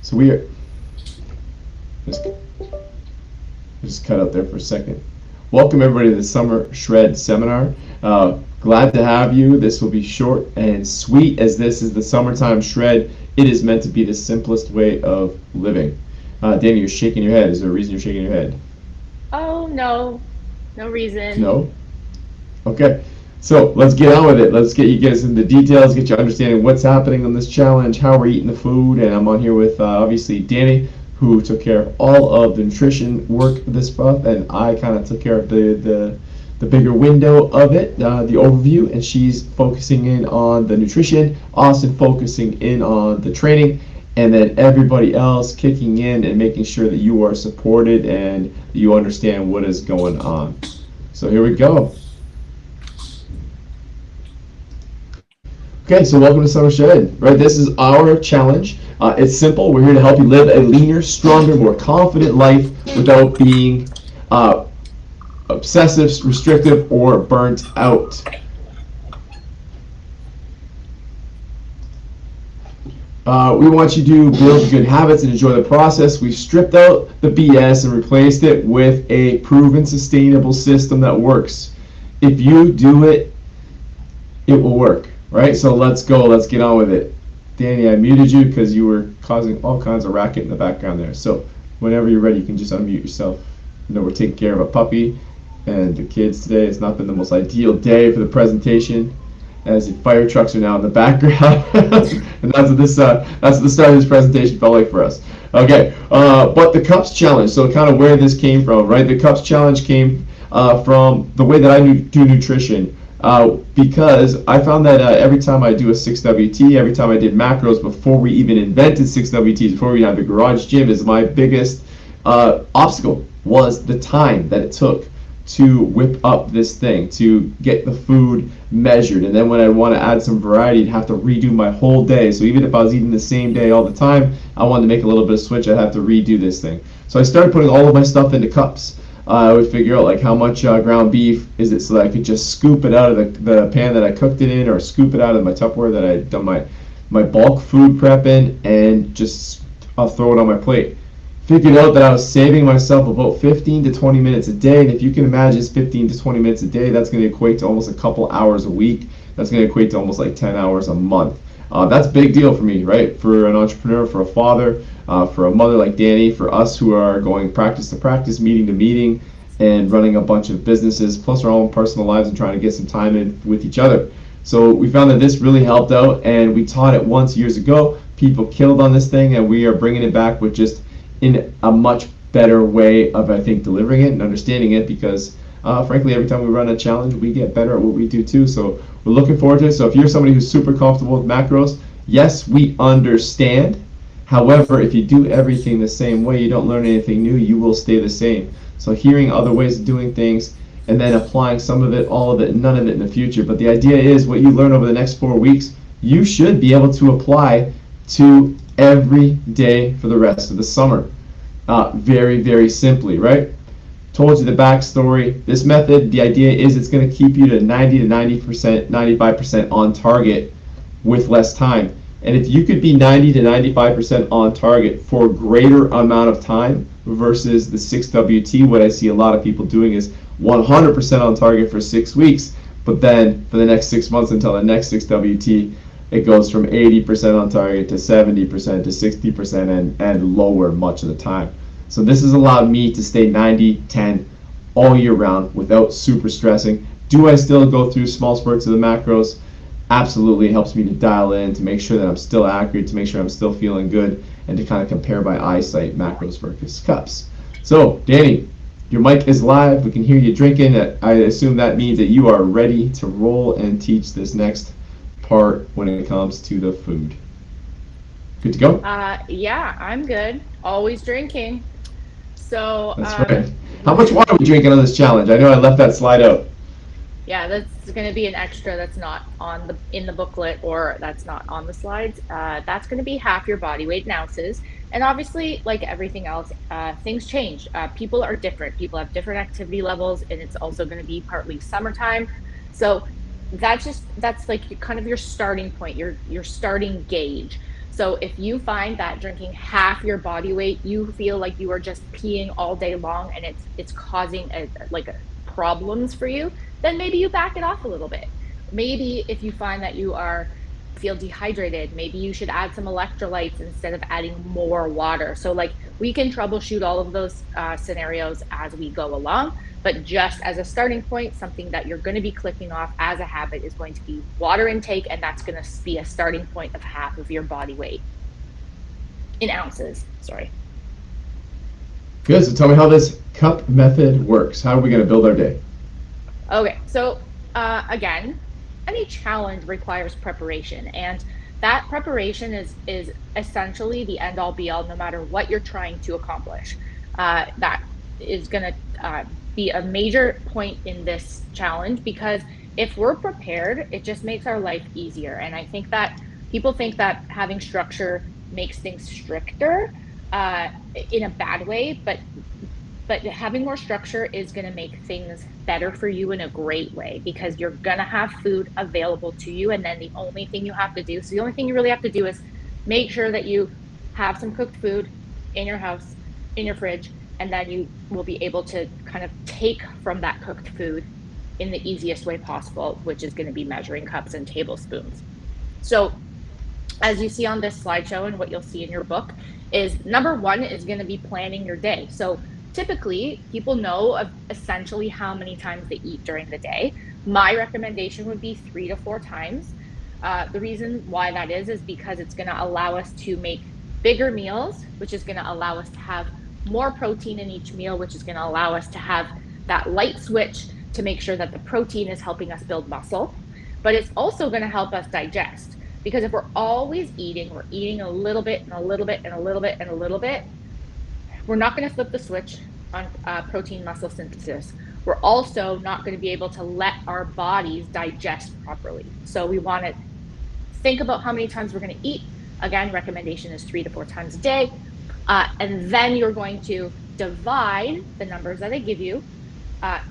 So we are just, just cut out there for a second. Welcome everybody to the Summer Shred Seminar. Glad to have you. This will be short and sweet as this is the summertime shred. It is meant to be the simplest way of living. Danny, you're shaking your head. Is there a reason you're shaking your head? Oh, no, no reason. No? Okay. So let's get on with it. Let's get you guys into details, get you understanding what's happening on this challenge, how we're eating the food, and I'm on here with obviously Danny, who took care of all of the nutrition work this month, and I kind of took care of the bigger window of it, the overview, and she's focusing in on the nutrition, Austin focusing in on the training, and then everybody else kicking in and making sure that you are supported and you understand what is going on. So here we go. Okay, so welcome to Summer Shed. Right, this is our challenge. It's simple. We're here to help you live a leaner, stronger, more confident life without being obsessive, restrictive, or burnt out. We want you to build good habits and enjoy the process. We've stripped out the BS and replaced it with a proven, sustainable system that works. If you do it, it will work. Right? So let's go. Let's get on with it. Danny, I muted you because you were causing all kinds of racket in the background there. So whenever you're ready, you can just unmute yourself. You know, we're taking care of a puppy and the kids today. It's not been the most ideal day for the presentation, as the fire trucks are now in the background. And that's what the start of this presentation felt like for us. Okay, but the Cups Challenge, so kind of where this came from, right? The Cups Challenge came from the way that I do nutrition. Because I found that every time I do a 6WT, every time I did macros before we even invented 6WTs, before we had the garage gym, is my biggest obstacle was the time that it took to whip up this thing, to get the food measured. And then when I want to add some variety, I'd have to redo my whole day. So even if I was eating the same day all the time, I wanted to make a little bit of switch, I'd have to redo this thing. So I started putting all of my stuff into cups. I would figure out like how much ground beef is it so that I could just scoop it out of the pan that I cooked it in, or scoop it out of my Tupperware that I had done my bulk food prep in, and just I'll throw it on my plate. Figured out that I was saving myself about 15 to 20 minutes a day, and if you can imagine 15 to 20 minutes a day, that's going to equate to almost a couple hours a week. That's going to equate to almost like 10 hours a month. That's a big deal for me, right? For an entrepreneur, for a father, for a mother like Danny, for us who are going practice to practice, meeting to meeting, and running a bunch of businesses, plus our own personal lives and trying to get some time in with each other. So we found that this really helped out, and we taught it once years ago. People killed on this thing, and we are bringing it back with just in a much better way of, I think, delivering it and understanding it, because frankly, every time we run a challenge, we get better at what we do too. So we're looking forward to it. So if you're somebody who's super comfortable with macros, yes, we understand. However, if you do everything the same way, you don't learn anything new, you will stay the same. So hearing other ways of doing things and then applying some of it, all of it, none of it in the future. But the idea is what you learn over the next 4 weeks, you should be able to apply to every day for the rest of the summer. Very, very simply, right? Told you the backstory. This method, the idea is it's going to keep you to 90 to 90%, 95% on target with less time. And if you could be 90 to 95% on target for a greater amount of time versus the 6WT, what I see a lot of people doing is 100% on target for 6 weeks, but then for the next 6 months until the next 6WT, it goes from 80% on target to 70% to 60% and lower much of the time. So this has allowed me to stay 90-10 all year round without super stressing. Do I still go through small spurts of the macros? Absolutely. It helps me to dial in, to make sure that I'm still accurate, to make sure I'm still feeling good, and to kind of compare by eyesight macros versus cups. So, Danny, your mic is live. We can hear you drinking. I assume that means that you are ready to roll and teach this next part when it comes to the food. Good to go? Yeah, I'm good. Always drinking. So, That's right. How much water are we drinking on this challenge? I know I left that slide out. yeah, that's going to be an extra that's not on in the booklet, or that's not on the slides. That's going to be half your body weight in ounces. And obviously, like everything else, things change. People are different. People have different activity levels, and it's also going to be partly summertime. So that's like kind of your starting point, your starting gauge. So if you find that drinking half your body weight, you feel like you are just peeing all day long and it's causing problems for you, then maybe you back it off a little bit. Maybe if you find that you feel dehydrated, maybe you should add some electrolytes instead of adding more water. So like we can troubleshoot all of those scenarios as we go along, but just as a starting point, something that you're going to be clicking off as a habit is going to be water intake, and that's going to be a starting point of half of your body weight in ounces. Sorry. Good. So tell me how this cup method works. How are we going to build our day? Okay. So again, any challenge requires preparation, and that preparation is essentially the end all be all no matter what you're trying to accomplish. That is going to be a major point in this challenge, because if we're prepared, it just makes our life easier. And I think that people think that having structure makes things stricter in a bad way, but having more structure is going to make things better for you in a great way, because you're going to have food available to you. And then the only thing you really have to do is make sure that you have some cooked food in your house, in your fridge, and then you will be able to kind of take from that cooked food in the easiest way possible, which is going to be measuring cups and tablespoons. So as you see on this slideshow and what you'll see in your book is number one is going to be planning your day. So typically people know of essentially how many times they eat during the day. My recommendation would be 3 to 4 times. The reason why that is because it's going to allow us to make bigger meals, which is going to allow us to have more protein in each meal, which is going to allow us to have that light switch to make sure that the protein is helping us build muscle. But it's also going to help us digest, because if we're always eating, we're eating a little bit and a little bit and a little bit and a little bit, we're not going to flip the switch on protein muscle synthesis. We're also not going to be able to let our bodies digest properly. So we want to think about how many times we're going to eat. Again, recommendation is 3 to 4 times a day. And then you're going to divide the numbers that I give you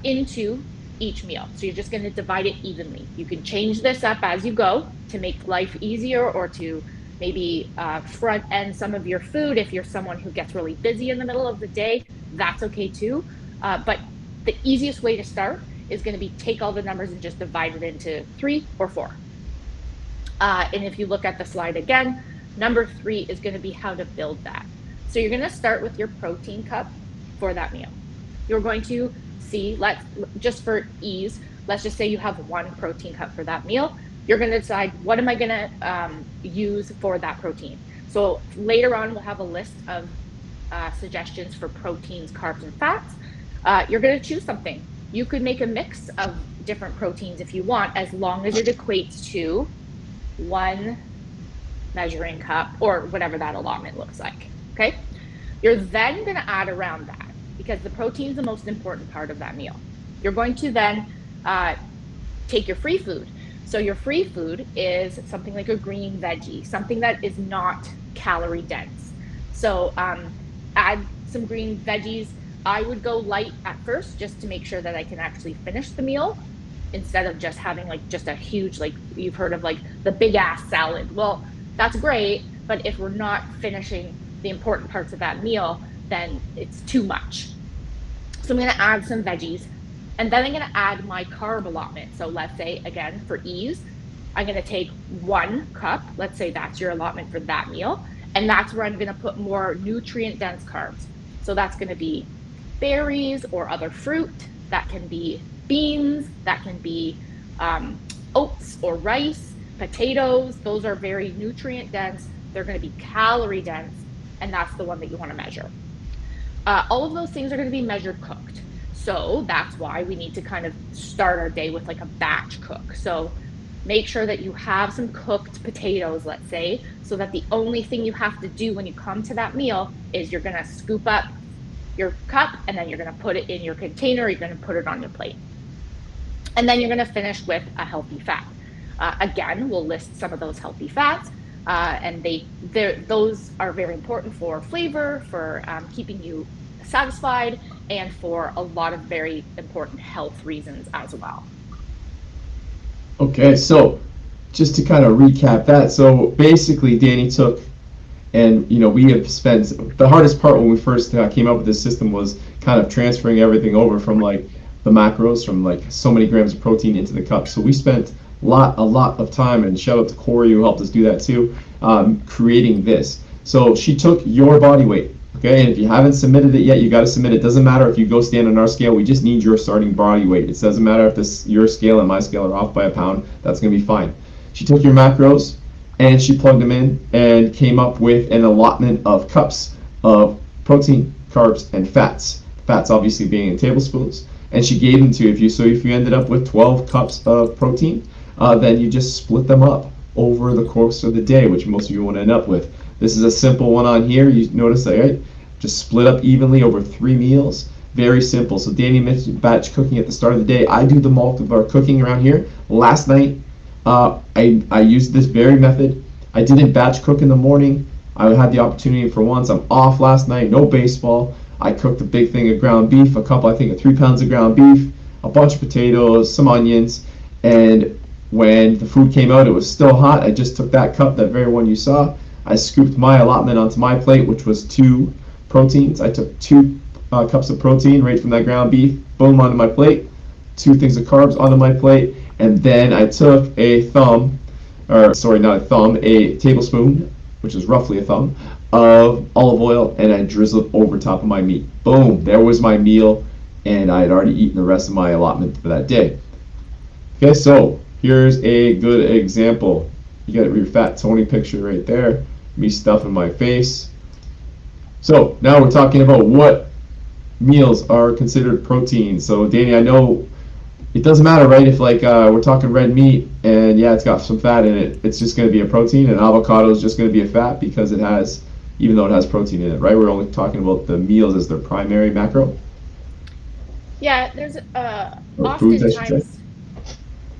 into each meal. So you're just going to divide it evenly. You can change this up as you go to make life easier, or to maybe front end some of your food. If you're someone who gets really busy in the middle of the day, that's okay too. But the easiest way to start is going to be take all the numbers and just divide it into 3 or 4. And if you look at the slide again, number 3 is going to be how to build that. So you're going to start with your protein cup for that meal. You're going to see, just for ease, let's just say you have 1 protein cup for that meal. You're going to decide, what am I going to use for that protein? So later on, we'll have a list of suggestions for proteins, carbs, and fats. You're going to choose something. You could make a mix of different proteins if you want, as long as it equates to 1 measuring cup or whatever that allotment looks like. Okay. You're then going to add around that, because the protein is the most important part of that meal. You're going to then take your free food. So your free food is something like a green veggie, something that is not calorie dense. So add some green veggies. I would go light at first, just to make sure that I can actually finish the meal, instead of just having just a huge, you've heard of the big ass salad. Well, that's great, but if we're not finishing the important parts of that meal, then it's too much. So I'm going to add some veggies, and then I'm going to add my carb allotment. So let's say, again, for ease, I'm going to take 1 cup. Let's say that's your allotment for that meal. And that's where I'm going to put more nutrient dense carbs. So that's going to be berries or other fruit. That can be beans. That can be oats or rice, potatoes. Those are very nutrient dense. They're going to be calorie dense. And that's the one that you want to measure. All of those things are going to be measured cooked. So that's why we need to kind of start our day with a batch cook. So make sure that you have some cooked potatoes, let's say, so that the only thing you have to do when you come to that meal is you're going to scoop up your cup, and then you're going to put it in your container. You're going to put it on your plate. And then you're going to finish with a healthy fat. Again, we'll list some of those healthy fats. And those are very important for flavor, for keeping you satisfied, and for a lot of very important health reasons as well. Okay, so just to kind of recap that, so basically Danny took And we have spent the hardest part when we first came up with this system was kind of transferring everything over from like the macros, from like so many grams of protein into the cup. So we spent a lot of time, and shout out to Corey who helped us do that too, creating this. So she took your body weight, okay, and if you haven't submitted it yet, you got to submit it. Doesn't matter if you go stand on our scale, we just need your starting body weight. It doesn't matter if your scale and my scale are off by a pound, that's going to be fine. She took your macros and she plugged them in and came up with an allotment of cups of protein, carbs, and fats. Fats obviously being in tablespoons, and she gave them to you. So if you ended up with 12 cups of protein, then you just split them up over the course of the day, which most of you want to end up with. This is a simple one on here. You notice that, right? Just split up evenly over 3 meals. Very simple. So Danny mentioned batch cooking at the start of the day. I do the bulk of our cooking around here. Last night, I used this very method. I didn't batch cook in the morning. I had the opportunity for once. I'm off last night, no baseball. I cooked a big thing of ground beef, I think of 3 pounds of ground beef, a bunch of potatoes, some onions, and when the food came out, it was still hot. I just took that cup, that very one you saw. I scooped my allotment onto my plate, which was 2 proteins. I took 2 cups of protein right from that ground beef, boom, onto my plate, 2 things of carbs onto my plate, and then I took a tablespoon, which is roughly a thumb, of olive oil, and I drizzled over top of my meat. Boom, there was my meal, and I had already eaten the rest of my allotment for that day. Okay, so here's a good example. You got your fat Tony picture right there, me stuffing my face. So now we're talking about what meals are considered protein. So Danny, I know it doesn't matter, right? If like we're talking red meat and yeah, it's got some fat in it, it's just going to be a protein, and avocado is just going to be a fat because it has, even though it has protein in it, right? We're only talking about the meals as their primary macro. Yeah, there's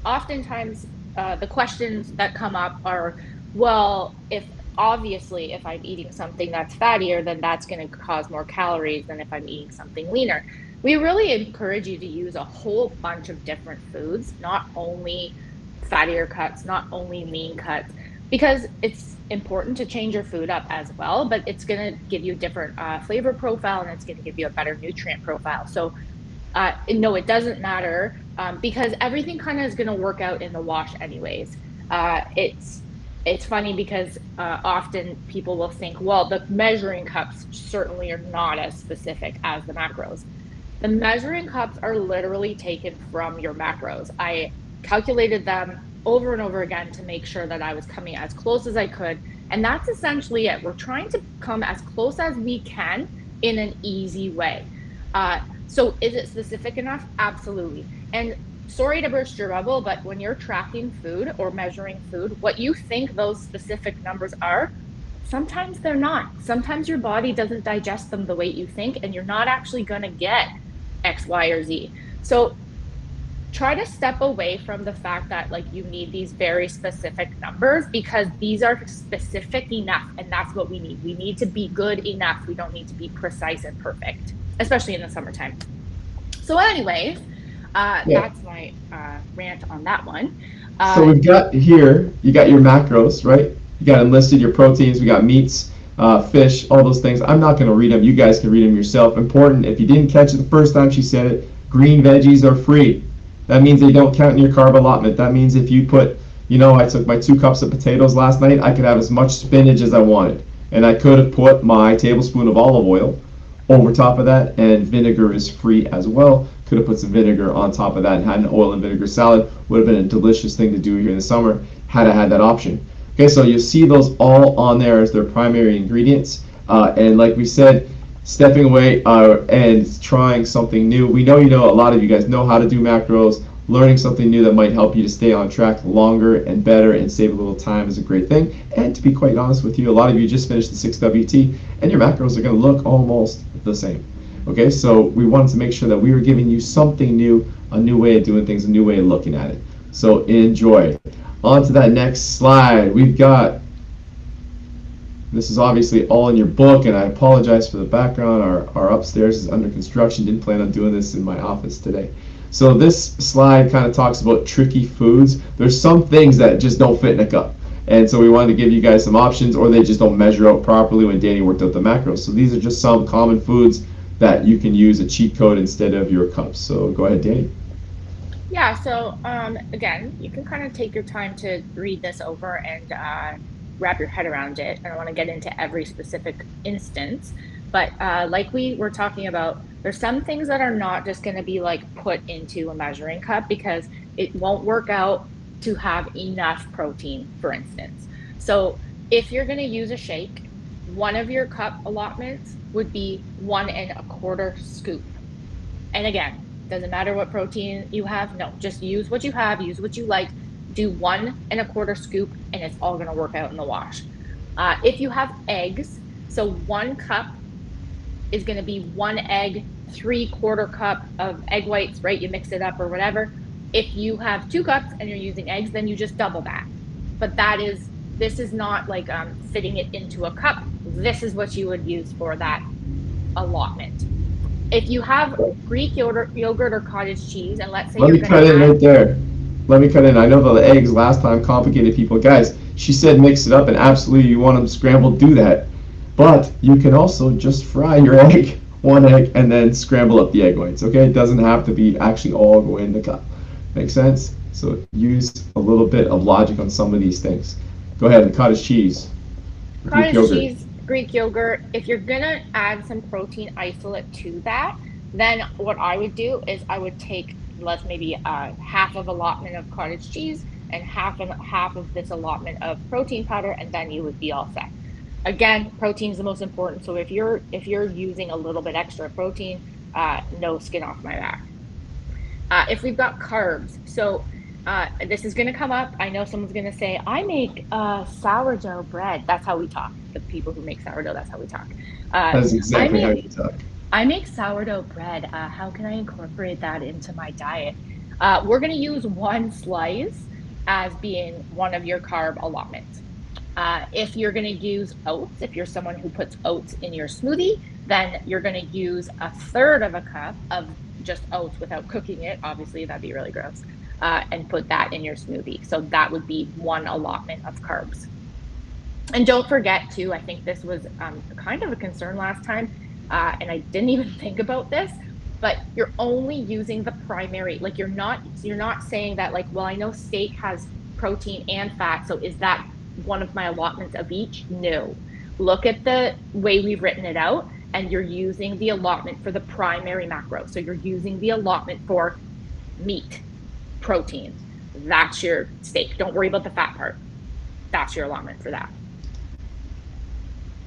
oftentimes the questions that come up are, well, if I'm eating something that's fattier, then that's going to cause more calories than if I'm eating something leaner. We really encourage you to use a whole bunch of different foods, not only fattier cuts, not only lean cuts, because it's important to change your food up as well, but it's going to give you a different flavor profile, and it's going to give you a better nutrient profile. So no, it doesn't matter because everything kind of is going to work out in the wash anyways. It's funny because often people will think, well, the measuring cups certainly are not as specific as the macros. The measuring cups are literally taken from your macros. I calculated them over and over again to make sure that I was coming as close as I could. And that's essentially it. We're trying to come as close as we can in an easy way. So is it specific enough? Absolutely. And sorry to burst your bubble, but when you're tracking food or measuring food, what you think those specific numbers are, sometimes they're not. Sometimes your body doesn't digest them the way you think, and you're not actually going to get X, Y, or Z. So try to step away from the fact that like you need these very specific numbers, because these are specific enough, and that's what we need. We need to be good enough. We don't need to be precise and perfect, especially in the summertime. So anyways, that's my rant on that one. So we've got here, you got your macros, right? You got enlisted your proteins, we got meats, fish, all those things. I'm not going to read them. You guys can read them yourself. Important, if you didn't catch it the first time she said it, green veggies are free. That means they don't count in your carb allotment. That means if you put, I took my 2 cups of potatoes last night, I could have as much spinach as I wanted. And I could have put my tablespoon of olive oil over top of that, and vinegar is free as well. Could have put some vinegar on top of that and had an oil and vinegar salad. Would have been a delicious thing to do here in the summer had I had that option. Okay, so you see those all on there as their primary ingredients. And like we said, stepping away and trying something new. We know a lot of you guys know how to do macros. Learning something new that might help you to stay on track longer and better and save a little time is a great thing. And to be quite honest with you, a lot of you just finished the 6WT and your macros are going to look almost the same. Okay, so we wanted to make sure that we were giving you something new, a new way of doing things, a new way of looking at it. So enjoy. On to that next slide. We've got, this is obviously all in your book, and I apologize for the background. Our upstairs is under construction. Didn't plan on doing this in my office today. So this slide kind of talks about tricky foods. There's some things that just don't fit in a cup. And so we wanted to give you guys some options, or they just don't measure out properly when Danny worked out the macros. So these are just some common foods that you can use a cheat code instead of your cups. So go ahead, Danny. Yeah, so again, you can kind of take your time to read this over and wrap your head around it. I don't want to get into every specific instance, but like we were talking about, there's some things that are not just going to be like put into a measuring cup because it won't work out to have enough protein, for instance. So if you're going to use a shake, one of your cup allotments would be 1 1/4 scoop. And again, doesn't matter what protein you have. No, just use what you have, use what you like. Do 1 1/4 scoop, and it's all going to work out in the wash. If you have eggs, so 1 cup is going to be 1 egg, 3/4 cup of egg whites, right? You mix it up or whatever. If you have 2 cups and you're using eggs, then you just double that. But this is not like fitting it into a cup. This is what you would use for that allotment. If you have Greek yogurt or cottage cheese, and let's say Let you're me going cut to in add, right there. Let me cut in. I know the eggs last time complicated people. Guys, she said mix it up, and absolutely you want them scrambled, do that. But you can also just fry your egg, 1 egg, and then scramble up the egg whites, okay? It doesn't have to be actually all go in the cup. Make sense? So use a little bit of logic on some of these things. Go ahead, the cottage cheese. Greek cottage yogurt. cheese, Greek yogurt, if you're going to add some protein isolate to that, then what I would do is I would take maybe half of allotment of cottage cheese and half of this allotment of protein powder, and then you would be all set. Again, protein is the most important. So if you're using a little bit extra protein, no skin off my back. If we've got carbs, so this is going to come up. I know someone's going to say, I make sourdough bread. That's how we talk. The people who make sourdough, that's how we talk. That's exactly how you talk. I make sourdough bread. How can I incorporate that into my diet? We're going to use 1 slice as being one of your carb allotments. If you're going to use oats, if you're someone who puts oats in your smoothie, then you're going to use 1/3 of a cup of just oats without cooking it. Obviously, that'd be really gross. And put that in your smoothie. So that would be 1 allotment of carbs. And don't forget too, I think this was kind of a concern last time, and I didn't even think about this, but you're only using the primary, like you're not saying that like, well, I know steak has protein and fat, so is that one of my allotments of each? No. Look at the way we've written it out, and you're using the allotment for the primary macro. So you're using the allotment for meat, protein. That's your steak. Don't worry about the fat part. That's your allotment for that.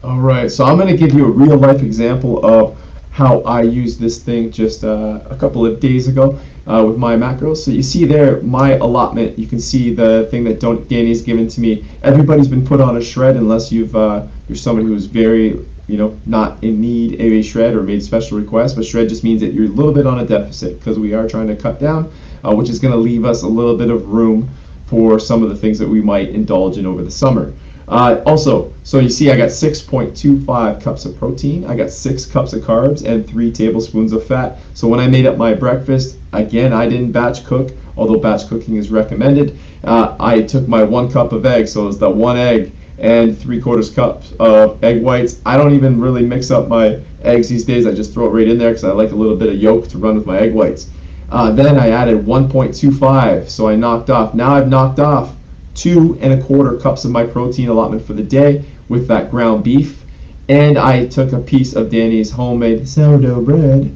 All right, so I'm going to give you a real life example of how I used this thing just a couple of days ago with my macros. So you see there, my allotment, you can see the thing that Danny's given to me. Everybody's been put on a shred unless you're somebody who's very, not in need of a shred or made special requests, but shred just means that you're a little bit on a deficit because we are trying to cut down, which is going to leave us a little bit of room for some of the things that we might indulge in over the summer. Also, so you see I got 6.25 cups of protein, I got 6 cups of carbs, and 3 tablespoons of fat. So when I made up my breakfast, again, I didn't batch cook, although batch cooking is recommended. I took my 1 cup of eggs, so it's the 1 egg and 3/4 cups of egg whites. I don't even really mix up my eggs these days. I just throw it right in there because I like a little bit of yolk to run with my egg whites. Then I added 1.25, so I knocked off. Now I've knocked off 2 1/4 cups of my protein allotment for the day with that ground beef, and I took a piece of Danny's homemade sourdough bread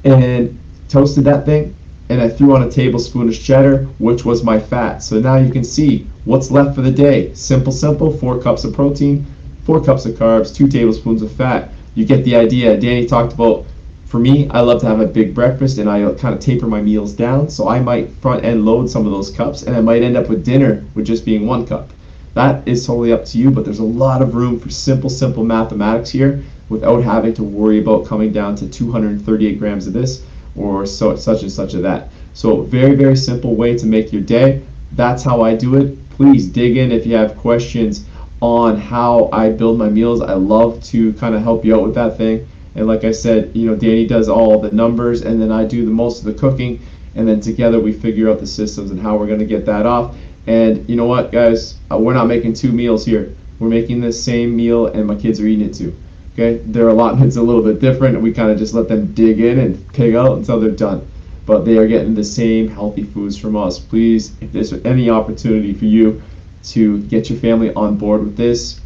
and toasted that thing, and I threw on a tablespoon of cheddar, which was my fat. So now you can see what's left for the day. Simple, 4 cups of protein, 4 cups of carbs, 2 tablespoons of fat. You get the idea. Danny talked about, for me, I love to have a big breakfast, and I kind of taper my meals down, so I might front end load some of those cups, and I might end up with dinner with just being 1 cup. That is totally up to you, but there's a lot of room for simple mathematics here without having to worry about coming down to 238 grams of this or such and such of that. So very, very simple way to make your day. That's how I do it. Please dig in if you have questions on how I build my meals. I love to kind of help you out with that thing. And like I said, Danny does all the numbers, and then I do the most of the cooking, and then together we figure out the systems and how we're going to get that off. And you know what, guys? We're not making 2 meals here. We're making the same meal, and my kids are eating it too. Okay, their allotment's a little bit different, and we kind of just let them dig in and pig out until they're done. But they are getting the same healthy foods from us. Please, if there's any opportunity for you to get your family on board with this,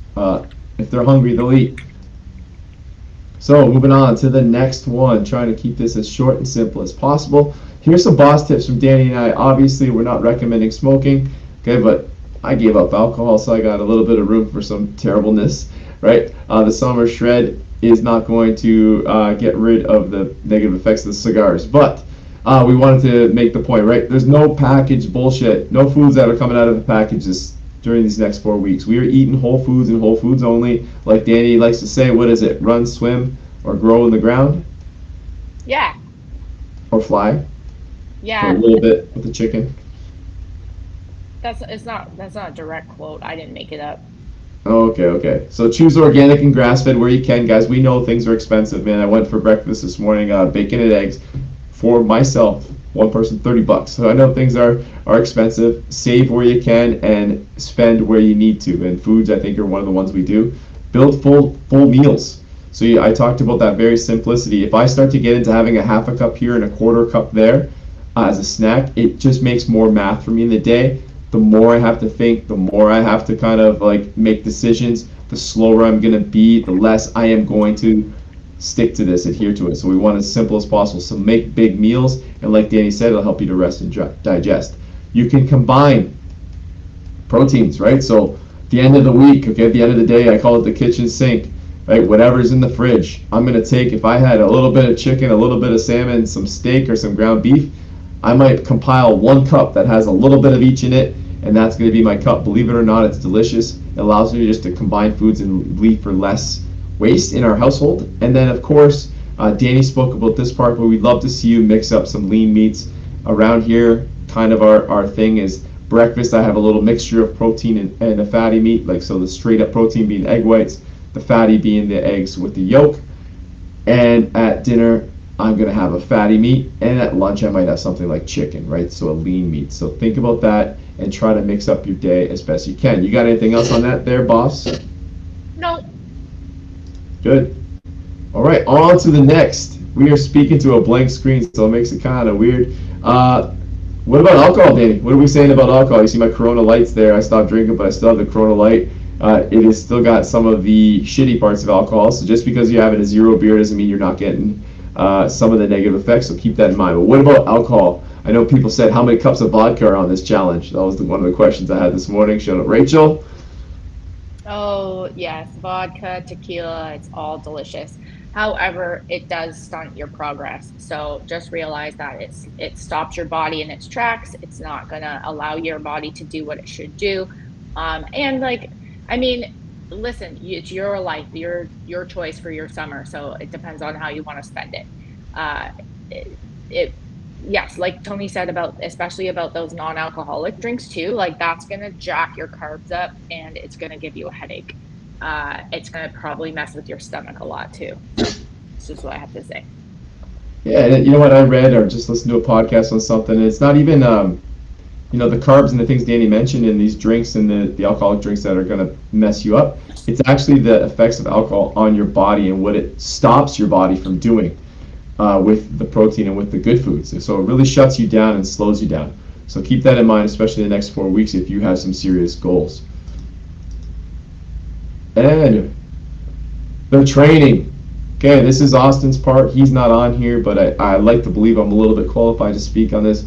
if they're hungry, they'll eat. So moving on to the next one, trying to keep this as short and simple as possible. Here's some boss tips from Danny and I. Obviously, we're not recommending smoking, okay, but I gave up alcohol, so I got a little bit of room for some terribleness, right? The summer shred is not going to get rid of the negative effects of the cigars, but we wanted to make the point, right? There's no packaged bullshit, no foods that are coming out of the packages during these next 4 weeks. We are eating whole foods and whole foods only. Like Danny likes to say, what is it? Run, swim, or grow in the ground? Yeah. Or fly? Yeah. For a little bit with the chicken. That's not a direct quote. I didn't make it up. Okay. So choose organic and grass-fed where you can, guys. We know things are expensive, man. I went for breakfast this morning, bacon and eggs for myself. One person, $30. So I know things are expensive. Save where you can and spend where you need to. And foods, I think, are one of the ones we do. Build full meals. So I talked about that very simplicity. If I start to get into having a half a cup here and a quarter cup there as a snack, it just makes more math for me in the day. The more I have to think, the more I have to kind of like make decisions, the slower I'm going to be, the less I am going to stick to this, adhere to it. So we want as simple as possible. So make big meals, and like Danny said, it'll help you to rest and digest. You can combine proteins, right? So at the end of the week, okay, at the end of the day, I call it the kitchen sink, right? Whatever's in the fridge, I'm going to take, if I had a little bit of chicken, a little bit of salmon, some steak, or some ground beef, I might compile 1 cup that has a little bit of each in it, and that's going to be my cup. Believe it or not, it's delicious. It allows me just to combine foods and leave for less waste in our household. And then, of course, Danny spoke about this part, but we'd love to see you mix up some lean meats. Around here, kind of our thing is breakfast. I have a little mixture of protein and a fatty meat, like so the straight up protein being egg whites, the fatty being the eggs with the yolk. And at dinner, I'm going to have a fatty meat, and at lunch I might have something like chicken, right? So a lean meat. So think about that and try to mix up your day as best you can. You got anything else on that there, boss? No. Good. All right, on to the next. We are speaking to a blank screen, so it makes it kind of weird. What about alcohol, Danny? What are we saying about alcohol? You see my Corona Lights there. I stopped drinking, but I still have the Corona Light. It has still got some of the shitty parts of alcohol, so just because you have it a 0 beer doesn't mean you're not getting some of the negative effects, so keep that in mind. But what about alcohol? I know people said, how many cups of vodka are on this challenge? That was one of the questions I had this morning. Shout out Rachel. Oh, yes, vodka, tequila, it's all delicious. However, it does stunt your progress. So just realize that it stops your body in its tracks. It's not going to allow your body to do what it should do. And like, I mean, listen, it's your life, your choice for your summer. So it depends on how you want to spend it. Yes, like Tony said especially about those non-alcoholic drinks too, like that's going to jack your carbs up and it's going to give you a headache. It's going to probably mess with your stomach a lot too. That's just what I have to say. Yeah, and you know what I read or just listened to a podcast on something, it's not even, the carbs and the things Danny mentioned in these drinks and the alcoholic drinks that are going to mess you up. It's actually the effects of alcohol on your body and what it stops your body from doing. With the protein and with the good foods. So it really shuts you down and slows you down. So keep that in mind, especially in the next 4 weeks if you have some serious goals. And the training. Okay, this is Austin's part. He's not on here, but I like to believe I'm a little bit qualified to speak on this.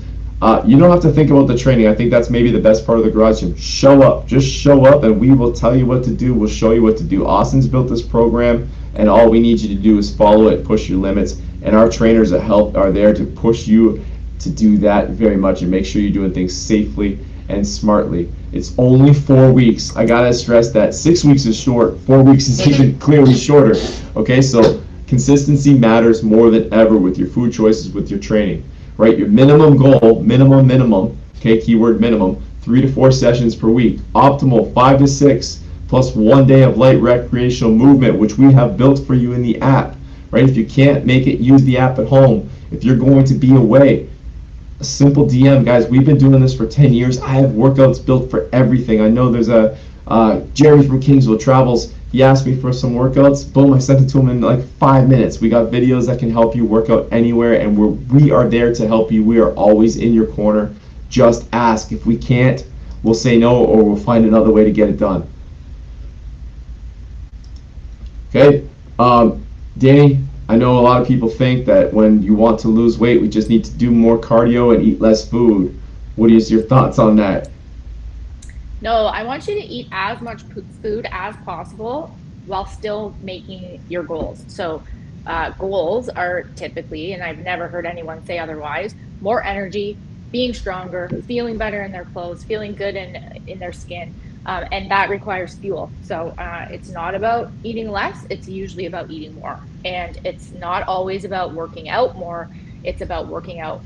You don't have to think about the training. I think that's maybe the best part of the garage gym. Show up. Just show up and we will tell you what to do. We'll show you what to do. Austin's built this program and all we need you to do is follow it, push your limits. And our trainers that help are there to push you to do that very much and make sure you're doing things safely and smartly. It's only 4 weeks. I gotta stress that 6 weeks is short. 4 weeks is even clearly shorter. Okay, so consistency matters more than ever with your food choices, with your training, right? Your minimum goal, minimum, okay, keyword minimum, 3 to 4 sessions per week. Optimal, 5 to 6, plus 1 day of light recreational movement, which we have built for you in the app. Right? If you can't make it, use the app at home. If you're going to be away, a simple DM. Guys, we've been doing this for 10 years. I have workouts built for everything. I know there's a Jeremy from Kingsville Travels. He asked me for some workouts. Boom, I sent it to him in like 5 minutes. We got videos that can help you work out anywhere, and we are there to help you. We are always in your corner. Just ask. If we can't, we'll say no, or we'll find another way to get it done. Okay, Danny, I know a lot of people think that when you want to lose weight, we just need to do more cardio and eat less food. What is your thoughts on that? No, I want you to eat as much food as possible while still making your goals. So goals are typically, and I've never heard anyone say otherwise, more energy, being stronger, feeling better in their clothes, feeling good in their skin. And that requires fuel. So it's not about eating less, it's usually about eating more. And it's not always about working out more, it's about working out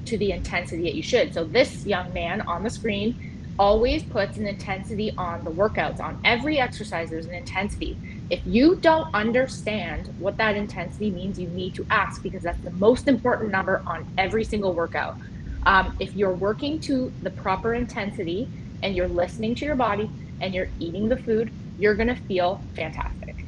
to the intensity that you should. So this young man on the screen always puts an intensity on the workouts. On every exercise, there's an intensity. If you don't understand what that intensity means, you need to ask, because that's the most important number on every single workout. If you're working to the proper intensity and you're listening to your body and you're eating the food, you're gonna feel fantastic.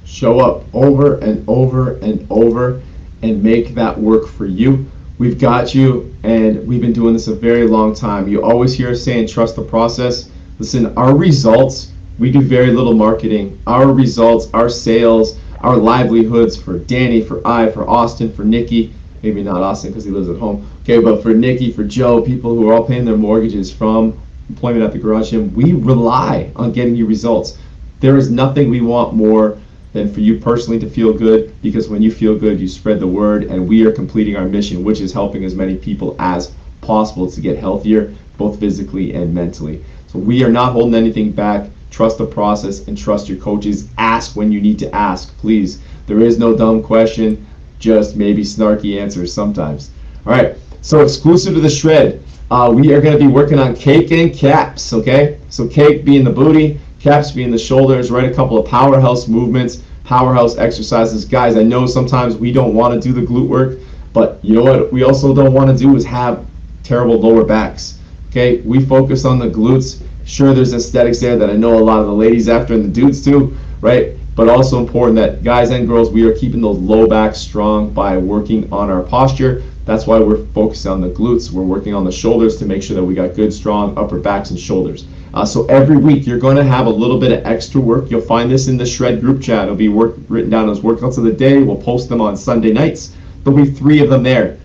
Show up over and over and over and make that work for you. We've got you, and we've been doing this a very long time. You always hear us saying trust the process. Listen, our results, we do very little marketing. Our results, our sales, our livelihoods for Danny, for Austin, for Nikki, maybe not Austin because he lives at home, okay, but for Nikki, for Joe, people who are all paying their mortgages from employment at the garage gym, we rely on getting you results. There is nothing we want more than for you personally to feel good, because when you feel good, you spread the word, and we are completing our mission, which is helping as many people as possible to get healthier, both physically and mentally. So we are not holding anything back. Trust the process and trust your coaches. Ask when you need to ask, please. There is no dumb question, just maybe snarky answers sometimes. All right, so exclusive to the shred, we are going to be working on cake and caps, okay? So cake being the booty, caps being the shoulders, right? A couple of powerhouse movements, powerhouse exercises. Guys, I know sometimes we don't want to do the glute work, but you know what we also don't want to do is have terrible lower backs, okay? We focus on the glutes. Sure, there's aesthetics there that I know a lot of the ladies after, and the dudes too, right? But also important that guys and girls, we are keeping those low backs strong by working on our posture. That's why we're focusing on the glutes. We're working on the shoulders to make sure that we got good, strong upper backs and shoulders. So every week you're going to have a little bit of extra work. You'll find this in the Shred group chat. It'll be written down as workouts of the day. We'll post them on Sunday nights. There'll be 3 of them there.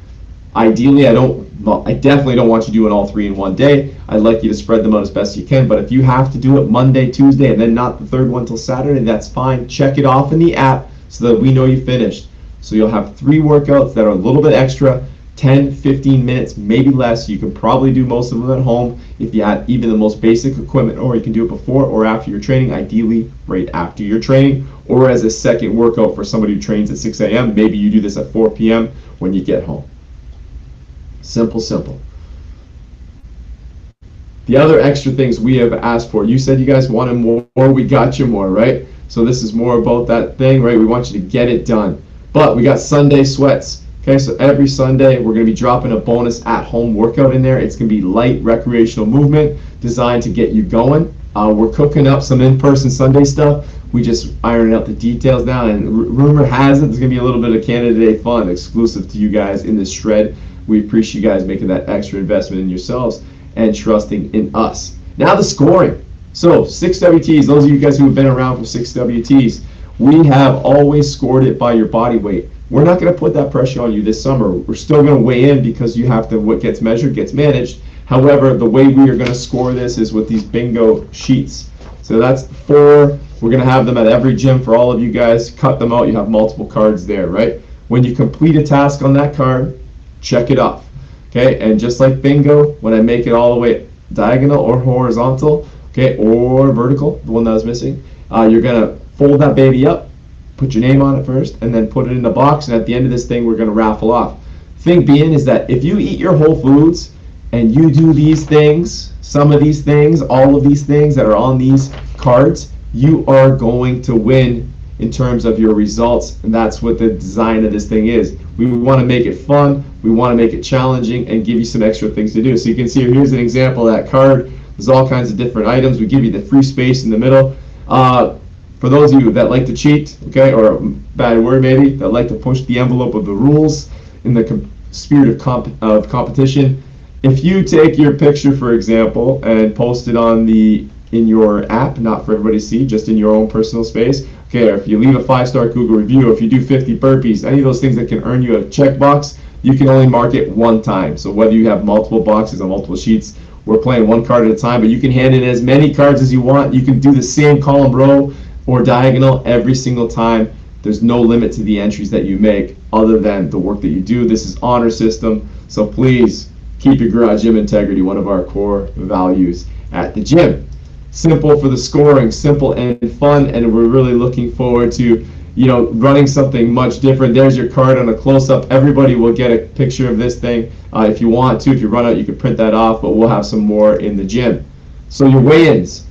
Ideally, I definitely don't want you doing all 3 in one day. I'd like you to spread them out as best you can. But if you have to do it Monday, Tuesday, and then not the 3rd one till Saturday, that's fine. Check it off in the app so that we know you finished. So you'll have 3 workouts that are a little bit extra, 10, 15 minutes, maybe less. You can probably do most of them at home if you had even the most basic equipment, or you can do it before or after your training, ideally right after your training, or as a second workout for somebody who trains at 6 a.m. Maybe you do this at 4 p.m. when you get home. Simple, simple. The other extra things we have asked for, you said you guys wanted more, we got you more, right? So this is more about that thing, right? We want you to get it done. But we got Sunday sweats. Okay, so every Sunday we're going to be dropping a bonus at-home workout in there. It's going to be light recreational movement designed to get you going. We're cooking up some in-person Sunday stuff. We just ironing out the details now, and rumor has it there's going to be a little bit of Canada Day fun exclusive to you guys in this shred. We appreciate you guys making that extra investment in yourselves and trusting in us. Now the scoring. So 6WTs, those of you guys who have been around for 6WTs, we have always scored it by your body weight. We're not going to put that pressure on you this summer. We're still going to weigh in because you have to, what gets measured gets managed. However, the way we are going to score this is with these bingo sheets. So that's 4. We're going to have them at every gym for all of you guys. Cut them out. You have multiple cards there, right? When you complete a task on that card, check it off. Okay, and just like bingo, when I make it all the way diagonal or horizontal, okay, or vertical, the one that I was missing, you're going to fold that baby up, put your name on it first, and then put it in the box, and at the end of this thing, we're going to raffle off. Thing being is that if you eat your whole foods and you do these things, some of these things, all of these things that are on these cards, you are going to win in terms of your results, and that's what the design of this thing is. We want to make it fun. We want to make it challenging and give you some extra things to do. So you can see here's an example of that card. There's all kinds of different items. We give you the free space in the middle. For those of you that like to cheat, okay, or bad word maybe, that like to push the envelope of the rules in the spirit of competition, if you take your picture, for example, and post it in your app, not for everybody to see, just in your own personal space, okay, or if you leave a 5-star Google review, if you do 50 burpees, any of those things that can earn you a checkbox, you can only mark it one time. So whether you have multiple boxes on multiple sheets, we're playing one card at a time, but you can hand in as many cards as you want. You can do the same column, row, or diagonal every single time. There's no limit to the entries that you make other than the work that you do. This is honor system, so please keep your garage gym integrity, one of our core values at the gym. Simple for the scoring, simple and fun, and we're really looking forward to running something much different. There's your card on a close-up. Everybody will get a picture of this thing. If you want to, if you run out, you can print that off, but we'll have some more in the gym. So your weigh-ins.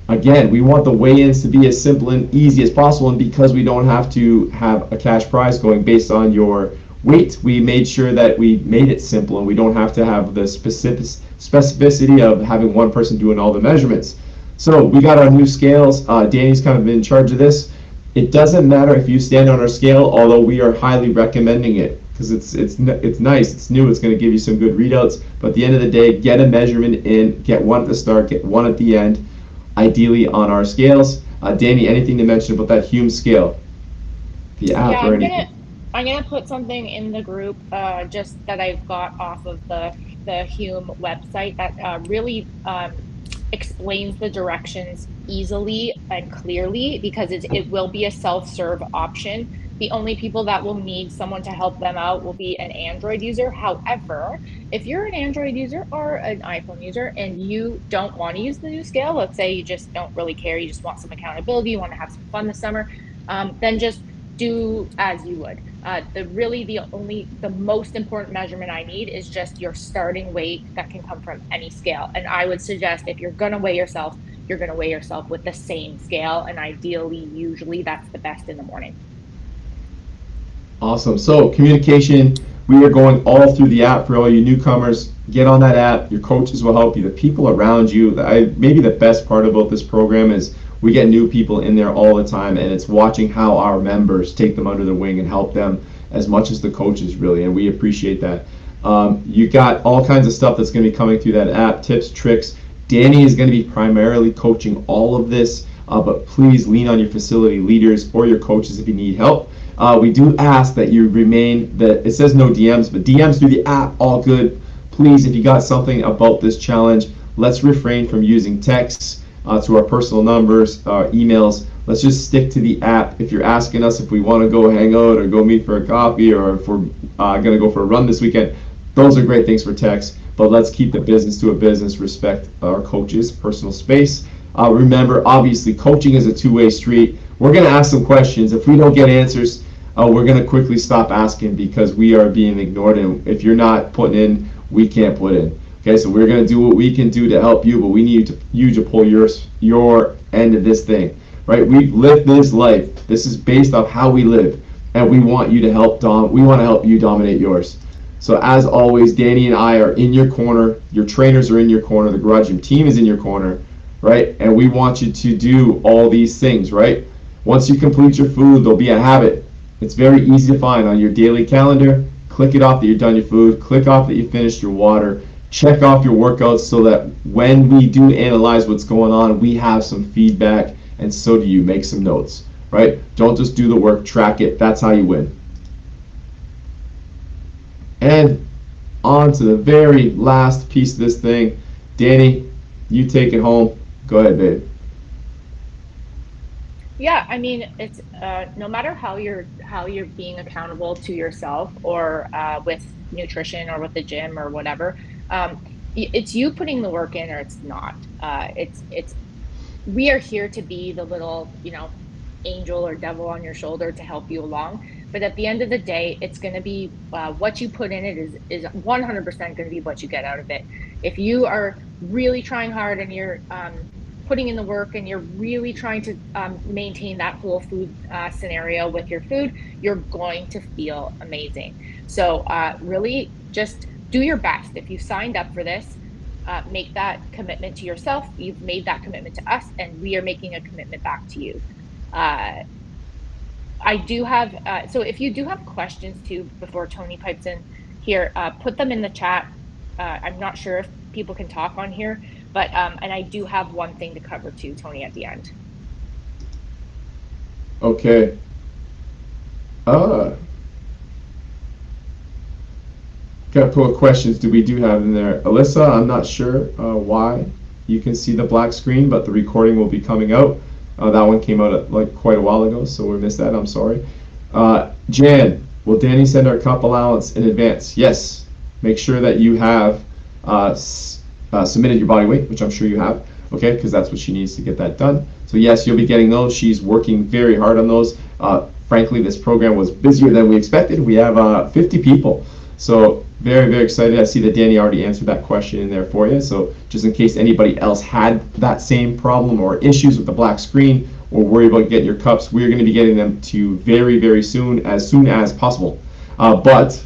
Again, we want the weigh-ins to be as simple and easy as possible, and because we don't have to have a cash prize going based on your weight, we made sure that we made it simple, and we don't have to have the specificity of having one person doing all the measurements. So we got our new scales. Danny's kind of in charge of this. It doesn't matter if you stand on our scale, although we are highly recommending it because it's nice, it's new, it's going to give you some good readouts. But at the end of the day, get a measurement in, get one at the start, get one at the end, ideally on our scales. Danny, anything to mention about that Hume scale? The app or anything? I'm gonna put something in the group just that I've got off of the Hume website that really explains the directions easily and clearly, because it will be a self-serve option. The only people that will need someone to help them out will be an Android user. However, if you're an Android user or an iPhone user and you don't want to use the new scale, let's say you just don't really care, you just want some accountability, you want to have some fun this summer, then just do as you would. The most important measurement I need is just your starting weight that can come from any scale. And I would suggest if you're going to weigh yourself, you're going to weigh yourself with the same scale. And ideally, usually that's the best in the morning. Awesome. So communication, we are going all through the app for all you newcomers. Get on that app. Your coaches will help you. The people around you. Maybe the best part about this program is we get new people in there all the time, and it's watching how our members take them under the wing and help them as much as the coaches, really, and we appreciate that. You got all kinds of stuff that's going to be coming through that app, tips, tricks. Danny is going to be primarily coaching all of this, but please lean on your facility leaders or your coaches if you need help. We do ask that you it says no DMs, but DMs through the app, all good. Please, if you got something about this challenge, let's refrain from using texts to our personal numbers, emails. Let's just stick to the app. If you're asking us if we want to go hang out or go meet for a coffee or if we're going to go for a run this weekend, those are great things for text, but let's keep the business to a business, respect our coaches' personal space. Remember, obviously, coaching is a two-way street. We're going to ask some questions. If we don't get answers, we're going to quickly stop asking because we are being ignored, and if you're not putting in, we can't put in. Okay, so we're going to do what we can do to help you, but we need you to pull your end of this thing, right? We've lived this life. This is based off how we live, and we want you to we want to help you dominate yours. So as always, Danny and I are in your corner. Your trainers are in your corner. The Garage Gym team is in your corner, right? And we want you to do all these things, right? Once you complete your food, there'll be a habit. It's very easy to find on your daily calendar. Click it off that you've done your food. Click off that you finished your water. Check off your workouts so that when we do analyze what's going on, we have some feedback, and so do you. Make some notes, right? Don't just do the work, track it. That's how you win. And on to the very last piece of this thing. Danny, you take it home. Go ahead, babe. Yeah, I mean, it's no matter how you're being accountable to yourself or with nutrition or with the gym or whatever, it's you putting the work in or it's not. We are here to be the little, angel or devil on your shoulder to help you along. But at the end of the day, it's going to be what you put in it is 100% going to be what you get out of it. If you are really trying hard and you're putting in the work and you're really trying to maintain that whole food scenario with your food, you're going to feel amazing. So really just do your best. If you signed up for this, make that commitment to yourself. You've made that commitment to us, and we are making a commitment back to you. I do have, so if you do have questions too, before Tony pipes in here, put them in the chat. I'm not sure if people can talk on here, but, and I do have one thing to cover too, Tony, at the end. Okay. Got a couple of questions we do have in there. Alyssa, I'm not sure why you can see the black screen, but the recording will be coming out. That one came out like quite a while ago, so we missed that. I'm sorry. Jan, will Danny send our cup allowance in advance? Yes. Make sure that you have submitted your body weight, which I'm sure you have, okay, because that's what she needs to get that done. So yes, you'll be getting those. She's working very hard on those. Frankly, this program was busier than we expected. We have 50 people. So very, very excited. I see that Danny already answered that question in there for you. So just in case anybody else had that same problem or issues with the black screen or worry about getting your cups, we're going to be getting them to you very, very soon as possible. But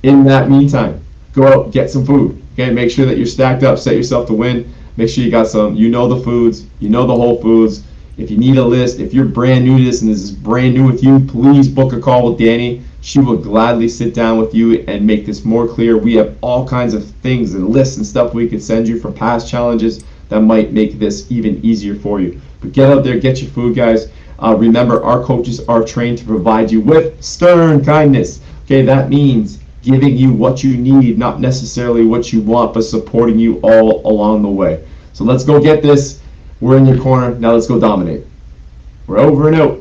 in that meantime, go out, get some food. Okay, make sure that you're stacked up, set yourself to win. Make sure you got some, you know the foods, you know the whole foods. If you need a list, if you're brand new to this and this is brand new with you, please book a call with Danny. She will gladly sit down with you and make this more clear. We have all kinds of things and lists and stuff we could send you from past challenges that might make this even easier for you. But get out there, get your food, guys. Remember, our coaches are trained to provide you with stern kindness. Okay, that means giving you what you need, not necessarily what you want, but supporting you all along the way. So let's go get this. We're in your corner. Now let's go dominate. We're over and out.